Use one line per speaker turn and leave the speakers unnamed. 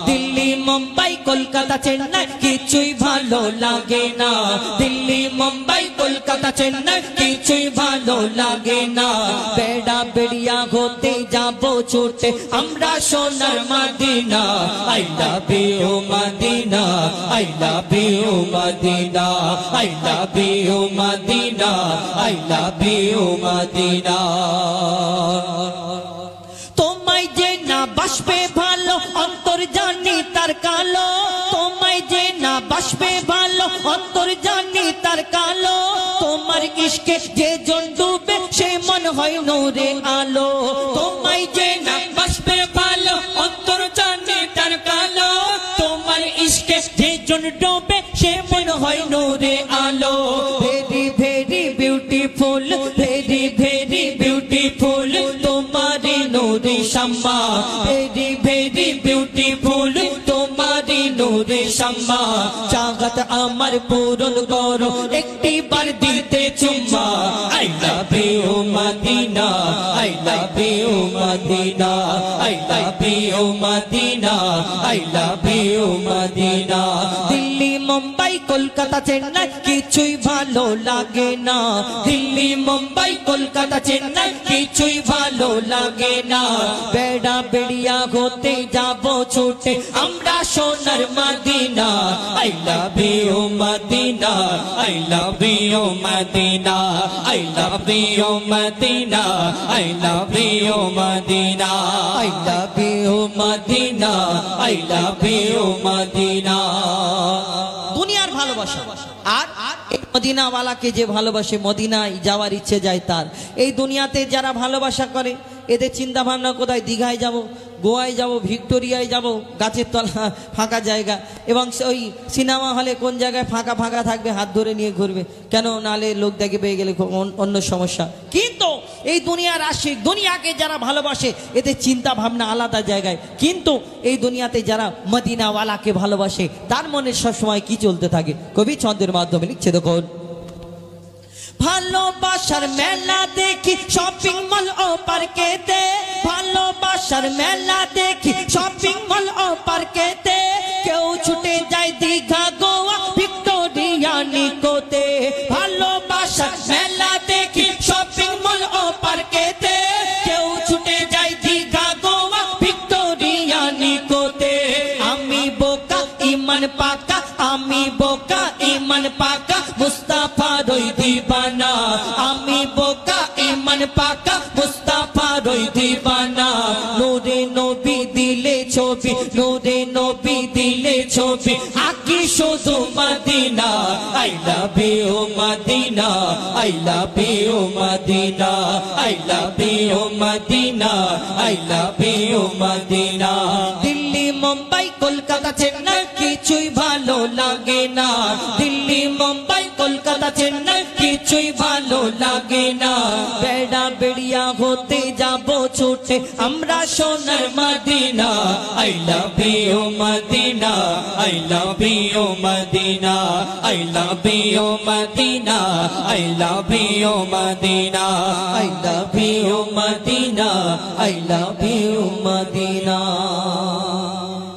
দিল্লি মুম্বাই কলকাতা চেন্নাই কিছুই ভালো লাগে না দিল্লি মুম্বাই কলকাতা চেন্নাই কিছুই ভালো লাগে না বেড়া বেড়িয়া হতে যাব ছুটে আমরা সোনার Medina I love you Medina I love you Medina I love you Medina I love you Medina তোমায় যে না বাসবে ভালো অন্তর জানি তার কালো তোমায় যে না বাসবে ভালো অন্তর জানি তার কালো তোমার ইশকে যে জন ডুবে সে মন হয় নূরে আলো তোমায় যে না বাসবে ভালো অন্তর জানি তার কালো তোমার ইশকে যে জন ডুবে সে মন হয় নূরে আলো very very beautiful very very beautiful তোমারি নূরে শাম্মা ভেরি ভেরি বিউটিফুল তোমারি নূরে শাম্মা চাহত আমার পূরণ করো একটি বার দিতে চুম্মা I love you Medina I love you Medina I love you Medina I love you Medina Delhi Mumbai Kolkata Chennai কিছুই ভালো লাগে না দিল্লি মুম্বাই কলকাতা চেন্নাই কিছুই ভালো লাগে না বেড়া বেড়িয়া হতে যাব ছুটে আমরা সোনার Medina I love you Medina I love you Medina I love you Medina I love you Medina I love you Medina I love you Medina দুনিয়ার ভালোবাসা আর মদিনা ওয়ালাকে যে ভালোবাসে মদিনায় যাওয়ার ইচ্ছে যায় তার এই দুনিয়াতে যারা ভালোবাসা করে এদের চিন্তা ভাবনা কোথায় দীঘায় যাব গোয়ায় যাব ভিক্টোরিয়ায় যাব গাছের তলা ফাঁকা জায়গা এবং ওই সিনেমা হলে কোন জায়গায় ফাঁকা ফাঁকা থাকবে হাত ধরে নিয়ে ঘুরবে কেন নালে লোক দেখে পেয়ে গেলে অন্য সমস্যা কিন্তু এই দুনিয়ার আশিক দুনিয়াকে যারা ভালোবাসে এদের চিন্তা ভাবনা আলাদা জায়গায় কিন্তু এই দুনিয়াতে যারা মদিনাওয়ালাকে ভালোবাসে তার মনে সবসময় কি চলতে থাকে কবি ছন্দের মাধ্যমে লিখছে দেখুন ভালোবাসার মেলা দেখি শপিং মল ও পার্কেতে ভালোবাসার মেলা দেখি শপিং মল ও পার্কেতে কেউ ছুটে যায় দীঘা গোয়া ভিক্টোরিয়া নিকোতে ভালোবাসার মেলা দেখি শপিং মল ও পার্কেতে কেউ ছুটে যায় দীঘা গোয়া ভিক্টোরিয়া নিকোতে আমি বোকা ইমান পাকা আমি বোকা ইমান পাকা মুস্তাফা রই দিবানা আমি বোকা ইমান পাকা মুস্তাফা রই দিবানা নূরে নবী দিলে ছবি নূরে নবী দিলে ছবি আকি শুধু Medina I love you Medina I love you Medina I love you Medina I love you Medina Delhi Mumbai Kolkata Chennai কিছুই ভালো লাগে না দিল্লি মুম্বাই কলকাতা চেন্নাই কিছুই ভালো লাগে না বেড়া বেড়িয়া হতে যাব ছুটে আমরা সোনার Medina I love you Medina I love you Medina I love you Medina I love you Medina I love you Medina I love you Medina